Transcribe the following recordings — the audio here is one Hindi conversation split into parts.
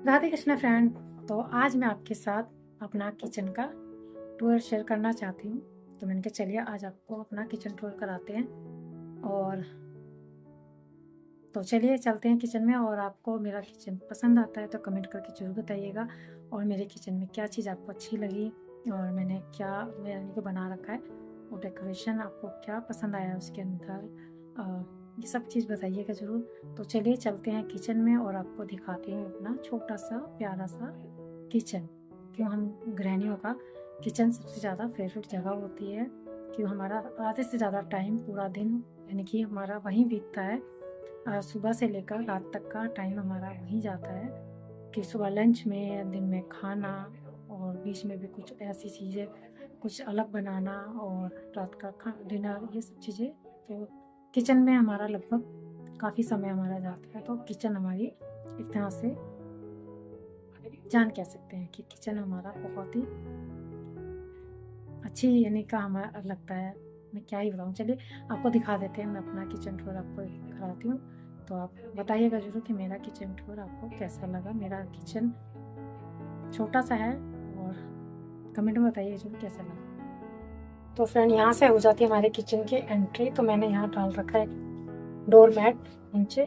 राधे कृष्णा फ्रेंड। तो आज मैं आपके साथ अपना किचन का टूर शेयर करना चाहती हूँ। तो मैंने कहा चलिए आज आपको अपना किचन टूर कराते हैं। और तो चलिए चलते हैं किचन में। और आपको मेरा किचन पसंद आता है तो कमेंट करके ज़रूर बताइएगा। और मेरे किचन में क्या चीज़ आपको अच्छी लगी और मैंने को बना रखा है और डेकोरेशन आपको क्या पसंद आया उसके अंदर, ये सब चीज़ बताइएगा ज़रूर। तो चलिए चलते हैं किचन में और आपको दिखाते हैं अपना छोटा सा प्यारा सा किचन। क्यों हम गृहिणियों का किचन सबसे ज़्यादा फेवरेट जगह होती है। क्यों हमारा आधे से ज़्यादा टाइम पूरा दिन यानी कि हमारा वहीं बीतता है। सुबह से लेकर रात तक का टाइम हमारा वहीं जाता है कि सुबह लंच में, दिन में खाना और बीच में भी कुछ ऐसी चीज़ें कुछ अलग बनाना और रात का डिनर, ये सब चीज़ें। तो किचन में हमारा लगभग काफ़ी समय हमारा जाता है। तो किचन हमारी एक तरह से जान कह सकते हैं कि किचन हमारा बहुत ही अच्छी यानी का हमारा लगता है। मैं क्या ही बताऊँ, चलिए आपको दिखा देते हैं। मैं अपना किचन टूर आपको कराती हूँ। तो आप बताइएगा ज़रूर कि मेरा किचन टूर आपको कैसा लगा। मेरा किचन छोटा सा है और कमेंट में बताइए ज़रूर कैसा लगा। तो फ्रेंड यहाँ से हो जाती है हमारे किचन की एंट्री। तो मैंने यहाँ डाल रखा है डोर मैट नीचे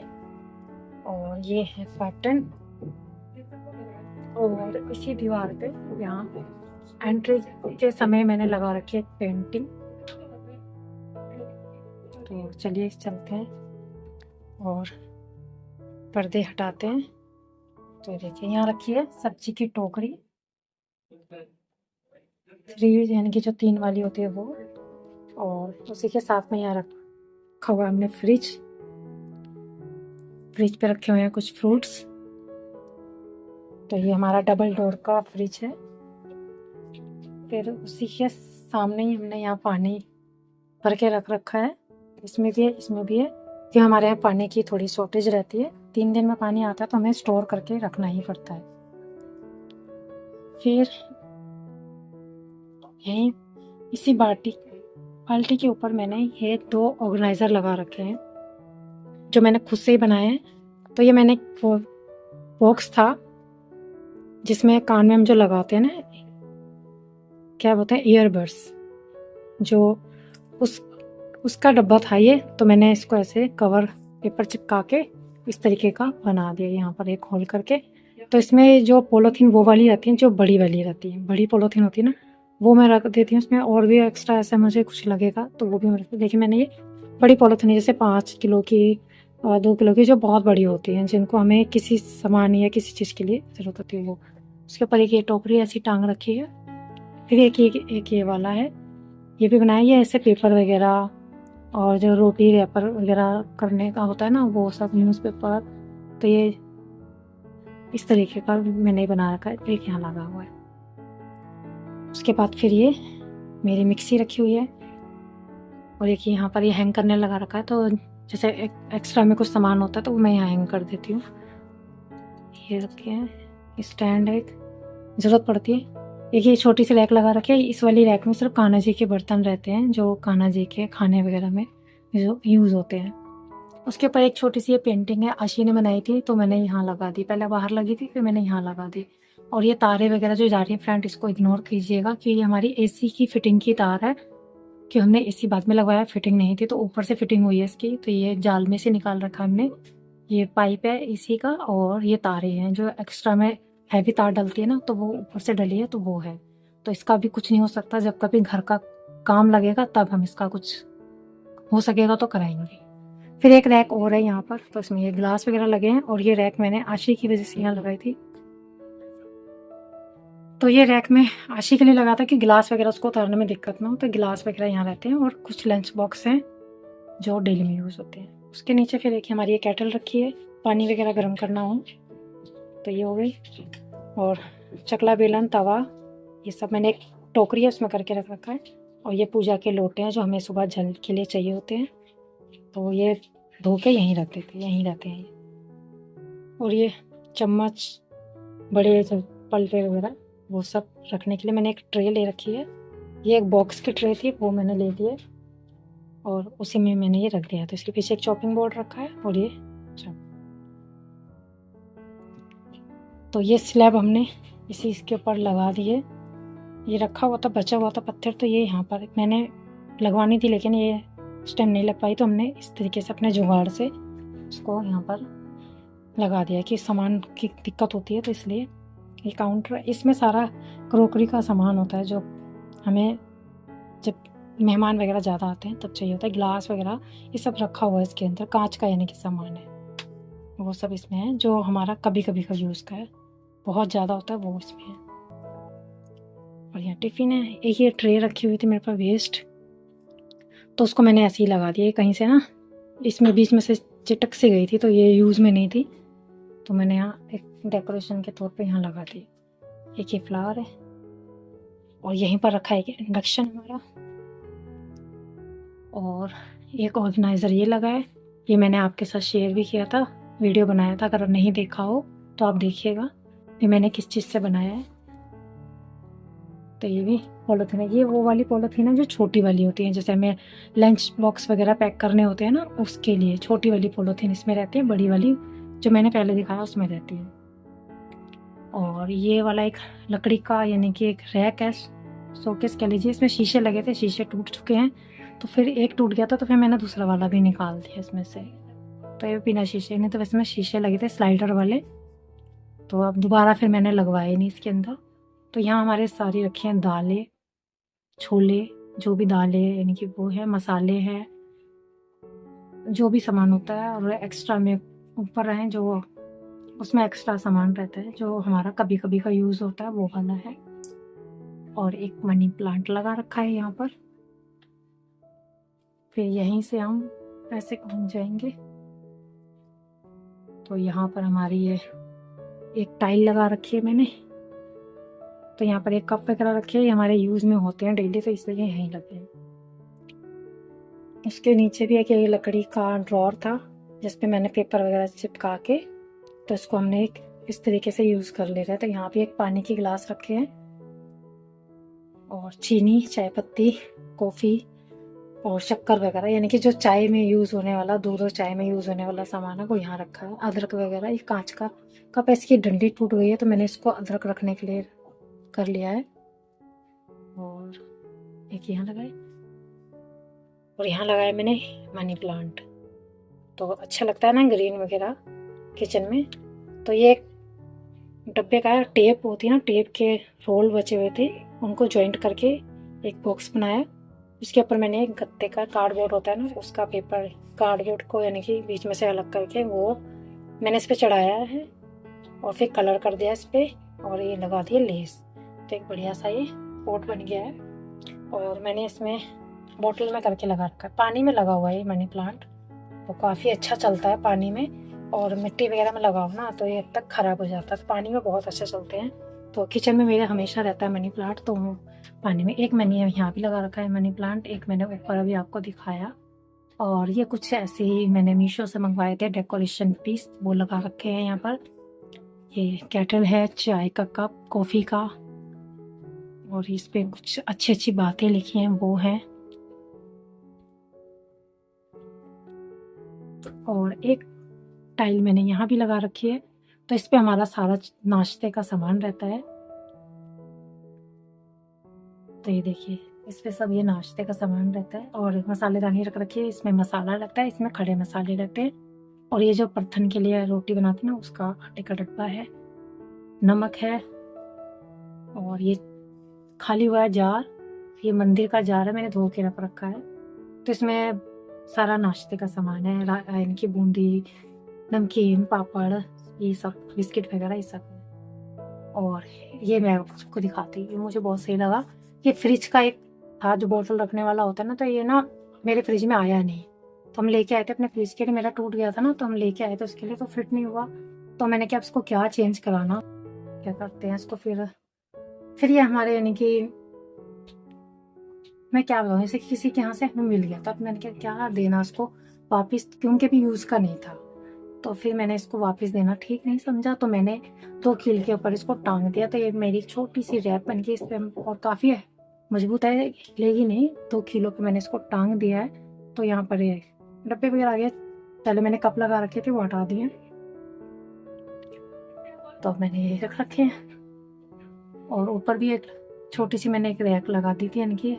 और ये है पैटर्न। और इसी दीवार पे यहाँ एंट्री के समय मैंने लगा रखी है पेंटिंग। तो चलिए चलते हैं और पर्दे हटाते हैं। तो देखिए यहाँ रखी है सब्जी की टोकरी, 3 यानी कि जो 3 वाली होती है वो। और उसी के साथ में यहाँ रखा हुआ हमने फ्रिज पे रखे हुए हैं कुछ फ्रूट्स। तो ये हमारा डबल डोर का फ्रिज है। फिर उसी के सामने ही हमने यहाँ पानी भर के रख रखा है। इसमें भी है, इसमें भी है कि हमारे यहाँ पानी की थोड़ी शॉर्टेज रहती है। 3 दिन में पानी आता है तो हमें स्टोर करके रखना ही पड़ता है। फिर यहीं इसी बाल्टी के ऊपर मैंने ये 2 ऑर्गेनाइज़र लगा रखे हैं जो मैंने खुद से ही बनाए हैं। तो ये मैंने वो बॉक्स था जिसमें कान में हम जो लगाते हैं ना, क्या बोलते हैं, ईयरबड्स, जो उसका डब्बा था ये। तो मैंने इसको ऐसे कवर पेपर चिपका के इस तरीके का बना दिया, यहाँ पर एक होल करके। तो इसमें जो पॉलीथीन वो वाली रहती है, जो बड़ी वाली रहती है, बड़ी पॉलीथीन होती है ना, वो मैं रख देती हूँ उसमें। और भी एक्स्ट्रा ऐसा मुझे कुछ लगेगा तो वो भी मैं देखिए मैंने ये बड़ी पॉलीथीन है, जैसे 5 किलो की 2 किलो की, जो बहुत बड़ी होती हैं, जिनको हमें किसी सामान या किसी चीज़ के लिए ज़रूरत होती है वो। उसके ऊपर एक ये टोकरी ऐसी टांग रखी है। फिर एक ये वाला है, ये भी बनाया। ये ऐसे पेपर वगैरह और जो रोटी रैपर वगैरह करने का होता है ना, वो सब न्यूज़पेपर। तो ये इस तरीके का मैंने बना रखा है, एक यहाँ लगा हुआ है। उसके बाद फिर ये मेरी मिक्सी रखी हुई है और एक यहाँ पर ये हैंग करने लगा रखा है। तो जैसे एक्स्ट्रा में कुछ सामान होता है तो वो मैं यहाँ हैंग कर देती हूँ। ये रखे हैं, स्टैंड है, ज़रूरत पड़ती है। एक ये छोटी सी रैक लगा रखी है। इस वाली रैक में सिर्फ कान्हा जी के बर्तन रहते हैं, जो कान्हा जी के खाने वगैरह में जो यूज़ होते हैं। उसके ऊपर एक छोटी सी ये पेंटिंग है, आशी ने बनाई थी, तो मैंने यहाँ लगा दी। पहले बाहर लगी थी, फिर मैंने यहाँ लगा दी। और ये तारे वगैरह जो जा रही हैं फ्रेंड, इसको इग्नोर कीजिएगा कि ये हमारी एसी की फिटिंग की तार है। कि हमने एसी बाद में लगवाया, फिटिंग नहीं थी, तो ऊपर से फिटिंग हुई है इसकी। तो ये जाल में से निकाल रखा हमने। ये पाइप है एसी का और ये तारे हैं जो एक्स्ट्रा में हैवी तार डलती है ना, तो वो ऊपर से डली है, तो वो है। तो इसका भी कुछ नहीं हो सकता। जब कभी घर का काम लगेगा तब हम इसका कुछ हो सकेगा तो कराएंगे। फिर एक रैक और है यहाँ पर, तो इसमें ये ग्लास वगैरह लगे हैं। और ये रैक मैंने आशी की वजह से यहाँ लगाई थी। तो ये रैक में आशी के लिए लगा था कि गिलास वगैरह उसको उतारने में दिक्कत ना हो, तो गिलास वगैरह यहाँ रहते हैं। और कुछ लंच बॉक्स हैं जो डेली में यूज़ होते हैं। उसके नीचे फिर एक हमारी ये केटल रखी है, पानी वगैरह गर्म करना हो तो ये हो गई। और चकला, बेलन, तवा, ये सब मैंने एक टोकरी है उसमें करके रख रखा है। और ये पूजा के लोटे हैं जो हमें सुबह जल के लिए चाहिए होते हैं, तो ये धो के यहीं रख देते, यहीं रहते हैं ये। और ये चम्मच, बड़े पलटे वगैरह, वो सब रखने के लिए मैंने एक ट्रे ले रखी है। ये एक बॉक्स की ट्रे थी, वो मैंने ले ली है और उसी में मैंने ये रख दिया। तो इसके पीछे एक चॉपिंग बोर्ड रखा है और ये तो ये स्लैब हमने इसके ऊपर लगा दिए। ये रखा हुआ था, बचा हुआ था पत्थर, तो ये यहाँ पर मैंने लगवानी थी, लेकिन ये उस टाइम नहीं लग पाई, तो हमने इस तरीके से अपने जुगाड़ से उसको यहाँ पर लगा दिया कि सामान की दिक्कत होती है, तो इसलिए ये काउंटर, इसमें सारा क्रोकरी का सामान होता है जो हमें जब मेहमान वगैरह ज़्यादा आते हैं तब चाहिए होता है। गिलास वगैरह ये सब रखा हुआ है इसके अंदर, कांच का यानी कि सामान है वो सब इसमें है, जो हमारा कभी कभी का यूज़ का है, बहुत ज़्यादा होता है वो इसमें है। और यहाँ टिफ़िन है। एक ये ट्रे रखी हुई थी मेरे पास वेस्ट, तो उसको मैंने ऐसे ही लगा दिया कहीं से ना, इसमें बीच में से चिटक सी गई थी, तो ये यूज़ में नहीं थी, तो मैंने यहाँ एक डेकोरेशन के तौर पे यहाँ लगा दी। एक ये फ्लावर है, और यहीं पर रखा है एक इंडक्शन हमारा, और एक ऑर्गेनाइज़र ये लगा है। ये मैंने आपके साथ शेयर भी किया था, वीडियो बनाया था, अगर नहीं देखा हो तो आप देखिएगा ये मैंने किस चीज़ से बनाया है। तो ये भी पॉलीथीन है, ये वो वाली पॉलीथीन है जो छोटी वाली होती है, जैसे हमें लंच बॉक्स वगैरह पैक करने होते हैं ना, उसके लिए छोटी वाली पॉलीथीन इसमें रहती है, बड़ी वाली जो मैंने पहले दिखाया उसमें रहती है। और ये वाला एक लकड़ी का यानी कि एक रैक है, शोकेस कह लीजिए, इसमें शीशे लगे थे, शीशे टूट चुके हैं, तो फिर एक टूट गया था, तो फिर मैंने दूसरा वाला भी निकाल दिया इसमें से, तो ये बिना शीशे, नहीं तो वैसे में शीशे लगे थे स्लाइडर वाले, तो अब दोबारा फिर मैंने लगवाए नहीं इसके अंदर। तो यहाँ हमारे सारी रखी हैं दालें, छोले, जो भी दालें यानी कि वो है, मसाले हैं, जो भी सामान होता है, और एक्स्ट्रा में ऊपर हैं जो उसमें एक्स्ट्रा सामान रहता है जो हमारा कभी कभी का यूज़ होता है, वो वाला है। और एक मनी प्लांट लगा रखा है यहाँ पर। फिर यहीं से हम ऐसे घूम जाएंगे, तो यहाँ पर हमारी ये एक टाइल लगा रखी है मैंने, तो यहाँ पर एक कप वगैरह रखे हैं, ये हमारे यूज़ में होते हैं डेली, तो इसलिए यहीं लगे हैं। उसके नीचे भी एक ये लकड़ी का ड्रॉर था जिसपे मैंने पेपर वगैरह चिपका के, तो इसको हमने एक इस तरीके से यूज़ कर ले रहे हैं। तो यहाँ पे एक पानी की गिलास रखे हैं, और चीनी, चाय पत्ती, कॉफ़ी और शक्कर वगैरह, यानी कि जो चाय में यूज़ होने वाला, दूध और चाय में यूज़ होने वाला सामान है वो यहाँ रखा है। अदरक वगैरह, ये कांच का कप है, इसकी डंडी टूट गई है, तो मैंने इसको अदरक रखने के लिए कर लिया है। और एक यहाँ लगाए, और यहाँ लगाया मैंने मनी प्लांट, तो अच्छा लगता है ना ग्रीन वगैरह किचन में। तो ये एक डब्बे का टेप होती है ना, टेप के रोल बचे हुए थे, उनको जॉइंट करके एक बॉक्स बनाया। इसके ऊपर मैंने एक गत्ते का कार्डबोर्ड होता है ना, उसका पेपर, कार्डबोर्ड को यानी कि बीच में से अलग करके वो मैंने इस पर चढ़ाया है, और फिर कलर कर दिया इस पर, और ये लगा दिया लेस। तो एक बढ़िया सा ये पॉट बन गया है। और मैंने इसमें बोतल में करके लगा रखा है, पानी में लगा हुआ है ये मनी प्लांट, तो काफ़ी अच्छा चलता है पानी में, और मिट्टी वगैरह में लगाओ ना तो ये अब तक ख़राब हो जाता है, तो पानी में बहुत अच्छे चलते हैं। तो किचन में मेरे हमेशा रहता है मनी प्लांट, तो पानी में। एक मैंने यहाँ भी लगा रखा है मनी प्लांट, एक मैंने ऊपर अभी आपको दिखाया। और ये कुछ ऐसे ही मैंने मीशो से मंगवाए थे डेकोरेशन पीस, वो लगा रखे हैं यहाँ पर। ये केटल है, चाय का कप, कॉफ़ी का, और इस पे कुछ अच्छी अच्छी बातें लिखी हैं वो हैं। और एक टाइल मैंने यहाँ भी लगा रखी है, तो इस पे हमारा सारा नाश्ते का सामान रहता है। तो ये देखिए, इस पे सब ये नाश्ते का सामान रहता है, और मसालेदानी रख रखी है, इसमें मसाला लगता है, इसमें खड़े मसाले लगते हैं। और ये जो परथन के लिए रोटी बनाते हैं ना, उसका आटे का डब्बा है, नमक है, और ये खाली हुआ है जार, ये मंदिर का जार है, मैंने धो के रख रखा है। तो इसमें सारा नाश्ते का सामान है, यानी कि बूंदी, नमकीन, पापड़, ये सब, बिस्किट वगैरह ये सब। और ये मैं आपको दिखाती हूँ, ये मुझे बहुत सही लगा। ये फ्रिज का एक था जो बोतल रखने वाला होता है ना, तो ये ना मेरे फ्रिज में आया नहीं, तो हम लेके आए थे अपने फ्रिज के लिए, मेरा टूट गया था ना, तो हम लेके आए थे उसके लिए, तो फिट नहीं हुआ, तो मैंने क्या इसको क्या चेंज कराना, क्या करते हैं इसको। फिर ये हमारे यानी कि मैं क्या बताऊँ, इसे किसी के यहाँ से हमें मिल गया था, तो मैंने क्या देना उसको वापस, क्योंकि भी यूज़ का नहीं था, तो फिर मैंने इसको वापस देना ठीक नहीं समझा, तो मैंने 2 कील के ऊपर इसको टांग दिया। तो ये मेरी छोटी सी रैक बन गई इस पर, और काफ़ी है, मजबूत है, हिलेगी नहीं। 2 किलो पे मैंने इसको टांग दिया है। तो यहाँ पर ये डब्बे वगैरह आ गए, पहले मैंने कप लगा रखे थे वो हटा दिए। तो अब मैंने ये रख रखे हैं। और ऊपर भी एक छोटी सी मैंने एक रैक लगा दी थी, यानी कि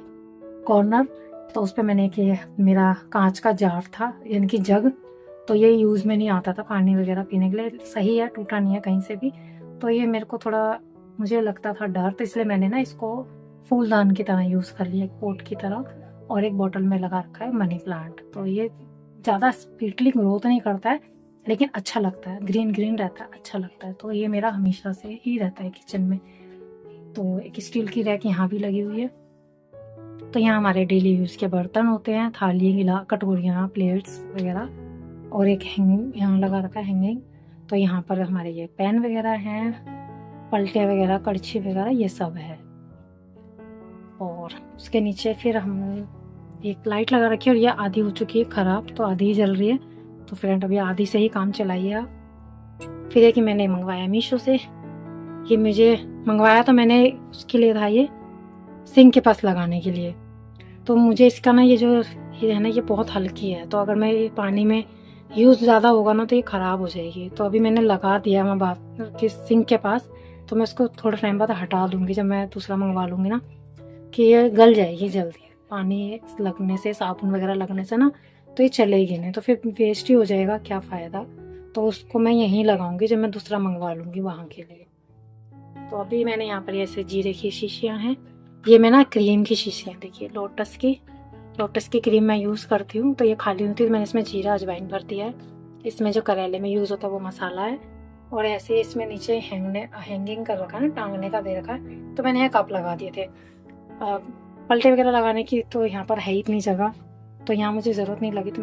कॉर्नर। तो उस पर मैंने एक ये मेरा कांच का जार था, यानी कि जग। तो ये यूज़ में नहीं आता था पानी वगैरह पीने के लिए, सही है, टूटा नहीं है कहीं से भी। तो ये मेरे को थोड़ा, मुझे लगता था डर, तो इसलिए मैंने ना इसको फूलदान की तरह यूज़ कर लिया, एक पोट की तरह। और एक बोतल में लगा रखा है मनी प्लांट। तो ये ज़्यादा स्पीडली ग्रोथ नहीं करता है, लेकिन अच्छा लगता है, ग्रीन ग्रीन रहता है, अच्छा लगता है। तो ये मेरा हमेशा से ही रहता है किचन में। तो एक स्टील की रैक यहाँ भी लगी हुई है। तो यहाँ हमारे डेली यूज़ के बर्तन होते हैं, थाली, गिला, कटोरियाँ, प्लेट्स वगैरह। और एक हैंग यहाँ लगा रखा है, हैंगिंग। तो यहाँ पर हमारे ये पेन वगैरह हैं, पलटे वगैरह, कड़छी वगैरह, ये सब है। और उसके नीचे फिर हम एक लाइट लगा रखी है, और ये आधी हो चुकी है ख़राब, तो आधी ही जल रही है। तो फ्रेंड अभी आधी से ही काम चलाइए आप। फिर एक मैंने मंगवाया मीशो से, ये मुझे मंगवाया तो मैंने उसके लिए था, ये सिंक के पास लगाने के लिए। तो मुझे इसका ना ये है ना, ये बहुत हल्की है, तो अगर मैं ये पानी में यूज़ ज़्यादा होगा ना तो ये ख़राब हो जाएगी। तो अभी मैंने लगा दिया मैं बात कि सिंक के पास। तो मैं इसको थोड़ा टाइम बाद हटा दूँगी, जब मैं दूसरा मंगवा लूँगी ना, कि ये गल जाएगी जल्दी। पानी लगने से, साबुन वगैरह लगने से ना, तो ये चलेगी नहीं, तो फिर वेस्ट ही हो जाएगा, क्या फ़ायदा। तो उसको मैं यहीं लगाऊंगी जब मैं दूसरा मंगवा लूँगी वहाँ के लिए। तो अभी मैंने यहाँ पर ऐसे जीरे की शीशियाँ हैं, ये मैं ना क्रीम की शीशियाँ, देखिए लोटस की क्रीम मैं यूज़ करती हूँ। तो ये खाली होती है तो मैंने इसमें जीरा अजवाइन भर दिया है। इसमें जो करेले में यूज़ होता है वो मसाला है। और ऐसे इसमें नीचे हैंगिंग कर रखा है ना, टांगने का दे रखा है। तो मैंने यहाँ कप लगा दिए थे, पलटे वगैरह लगाने की। तो यहाँ पर है ही इतनी जगह, तो यहाँ मुझे ज़रूरत नहीं लगी, तो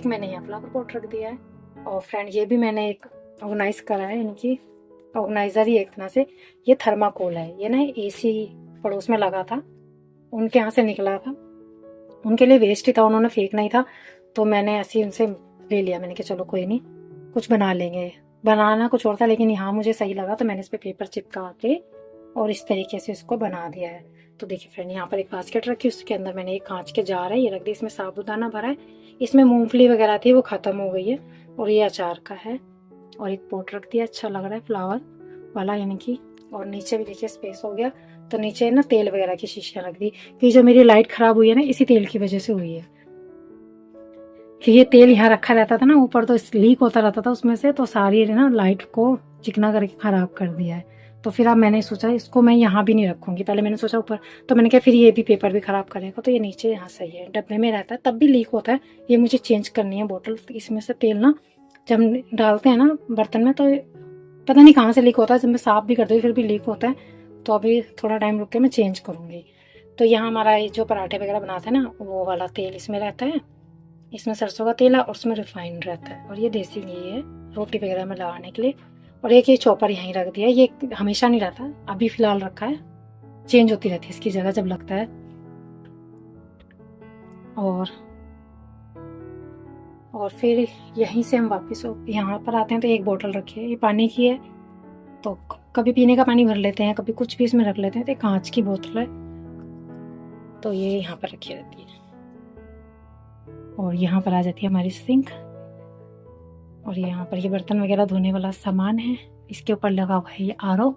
मैंने यहाँ फ्लावर पॉट रख दिया है। और फ्रेंड ये भी मैंने एक ऑर्गेनाइज करा है, यानी कि ऑर्गेनाइज़र ही एक तरह से। ये थर्माकोल है, ये ना AC पड़ोस में लगा था, उनके यहाँ से निकला था, उनके लिए वेस्ट ही था, उन्होंने फेंकना ही था। तो मैंने ऐसे उनसे ले लिया, मैंने कहा चलो कोई नहीं, कुछ बना लेंगे। बनाना कुछ और था, लेकिन यहाँ मुझे सही लगा, तो मैंने इस पर पेपर चिपका के और इस तरीके से इसको बना दिया है। तो देखिए फ्रेंड, यहाँ पर एक बास्केट रखी, उसके अंदर मैंने एक कांच के जार है, ये रख दी, इसमें साबुदाना भरा है, इसमें मूंगफली वगैरह थी, वो ख़त्म हो गई है। और ये अचार का है। और एक पोट रख दिया, अच्छा लग रहा है फ्लावर वाला, यानी कि। और नीचे भी देखिए स्पेस हो गया। तो नीचे ना तेल वगैरह की शीशियाँ रख दी, कि जो मेरी लाइट ख़राब हुई है ना, इसी तेल की वजह से हुई है। कि ये तेल यहाँ रखा रहता था ना ऊपर, तो लीक होता रहता था उसमें से, तो सारी ना लाइट को चिकना करके ख़राब कर दिया है। तो फिर अब मैंने सोचा इसको मैं यहाँ भी नहीं रखूँगी, पहले मैंने सोचा ऊपर, तो मैंने कहा फिर ये भी पेपर भी ख़राब करेगा, तो ये नीचे यहाँ सही है, डब्बे में रहता है तब भी लीक होता है। ये मुझे चेंज करनी है बोतल, इसमें से तेल ना जब हम डालते हैं ना बर्तन में, तो पता नहीं कहाँ से लीक होता है, जब मैं साफ़ भी करती हूँ फिर भी लीक होता है। तो अभी थोड़ा टाइम रुक के मैं चेंज करूँगी। तो यहाँ हमारा ये जो पराठे वगैरह बनाते हैं ना, वो वाला तेल इसमें रहता है, इसमें सरसों का तेल है और उसमें रिफाइंड रहता है। और ये देसी घी है रोटी वगैरह में लगाने के लिए। और एक ये चॉपर यहीं रख दिया, ये हमेशा नहीं रहता, अभी फ़िलहाल रखा है, चेंज होती रहती है इसकी जगह जब लगता है। और फिर यहीं से हम वापस यहाँ पर आते हैं, तो एक बोतल रखी है, ये पानी की है। तो कभी पीने का पानी भर लेते हैं, कभी कुछ भी इसमें रख लेते हैं। तो कांच की बोतल है, तो ये यहाँ पर रखी रहती है। और यहाँ पर आ जाती है हमारी सिंक। और यहाँ पर ये बर्तन वगैरह धोने वाला सामान है, इसके ऊपर लगा हुआ है ये RO।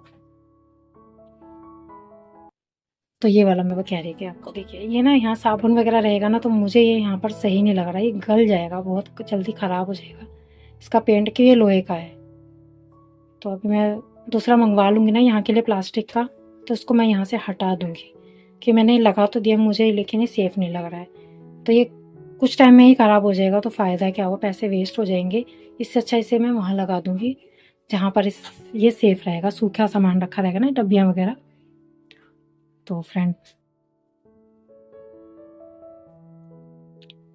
तो ये वाला मैं कह रही थी आपको, देखिए ये ना यहाँ साबुन वगैरह रहेगा ना, तो मुझे ये यहाँ पर सही नहीं लग रहा है, ये गल जाएगा, बहुत जल्दी ख़राब हो जाएगा। इसका पेंट क्यों, ये लोहे का है। तो अभी मैं दूसरा मंगवा लूँगी ना यहाँ के लिए प्लास्टिक का, तो उसको मैं यहाँ से हटा दूँगी, कि मैंने लगा तो दिया मुझे, लेकिन ये सेफ़ नहीं लग रहा है। तो ये कुछ टाइम में ही ख़राब हो जाएगा, तो फ़ायदा क्या हुआ, पैसे वेस्ट हो जाएंगे। इससे अच्छा इसे मैं वहाँ लगा दूँगी जहाँ पर ये सेफ़ रहेगा, सूखा सामान रखा रहेगा ना, डब्बियाँ वगैरह। तो फ्रेंड,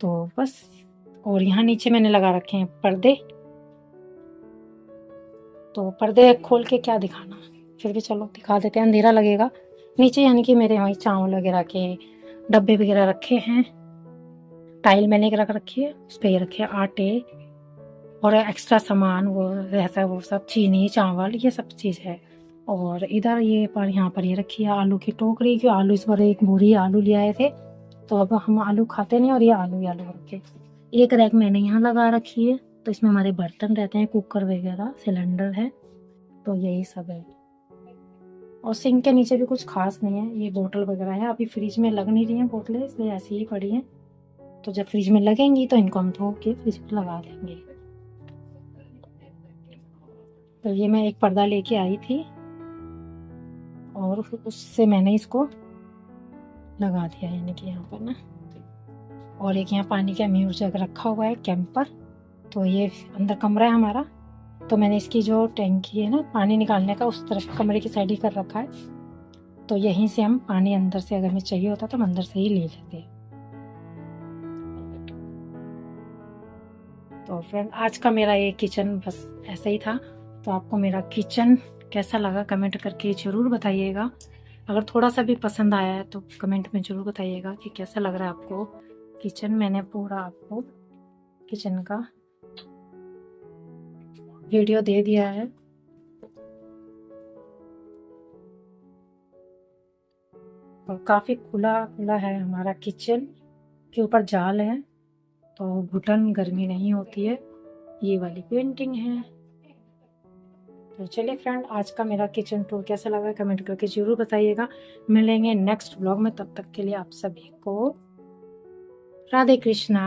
तो बस। और यहाँ नीचे मैंने लगा रखे हैं पर्दे। तो पर्दे खोल के क्या दिखाना, फिर भी चलो दिखा देते हैं, अंधेरा लगेगा। नीचे यानी कि मेरे वहीं चावल वगैरह के डब्बे वगैरह रखे हैं, टाइल मैंने एक रख रखी है, उस पर ये रखे आटे और एक्स्ट्रा सामान वो रहता है, वो सब चीनी चावल ये सब चीज़ है। और इधर ये पर यहाँ पर ये रखी है आलू की टोकरी, क्यों आलू इस बार एक बोरी आलू ले आए थे, तो अब हम आलू खाते नहीं, और ये आलू ही आलू रखे। एक रैक मैंने यहाँ लगा रखी है, तो इसमें हमारे बर्तन रहते हैं, कुकर वगैरह, सिलेंडर है। तो यही सब है। और सिंक के नीचे भी कुछ खास नहीं है, ये बोतल वगैरह है। अभी फ्रिज में लग नहीं रही हैं बोतलें, इसलिए ऐसी ही पड़ी हैं। तो जब फ्रिज में लगेंगी तो इनको हम धो के फ्रिज में लगा देंगे। तो ये मैं एक पर्दा लेके आई थी और उससे मैंने इसको लगा दिया, यानी कि यहाँ पर ना। और एक यहाँ पानी का म्यूर जग रखा हुआ है कैंपर। तो ये अंदर कमरा है हमारा, तो मैंने इसकी जो टैंकी है ना पानी निकालने का, उस तरफ कमरे की साइड ही कर रखा है। तो यहीं से हम पानी अंदर से, अगर हमें चाहिए होता तो हम अंदर से ही ले लेते हैं। तो फ्रेंड, आज का मेरा ये किचन बस ऐसा ही था। तो आपको मेरा किचन कैसा लगा कमेंट करके ज़रूर बताइएगा। अगर थोड़ा सा भी पसंद आया है तो कमेंट में ज़रूर बताइएगा कि कैसा लग रहा है आपको किचन। मैंने पूरा आपको किचन का वीडियो दे दिया है। और काफ़ी खुला खुला है हमारा किचन, के ऊपर जाल है तो घुटन गर्मी नहीं होती है। ये वाली पेंटिंग है। तो चलिए फ्रेंड, आज का मेरा किचन टूर कैसा लगा कमेंट करके ज़रूर बताइएगा। मिलेंगे नेक्स्ट ब्लॉग में, तब तक के लिए आप सभी को राधे कृष्णा।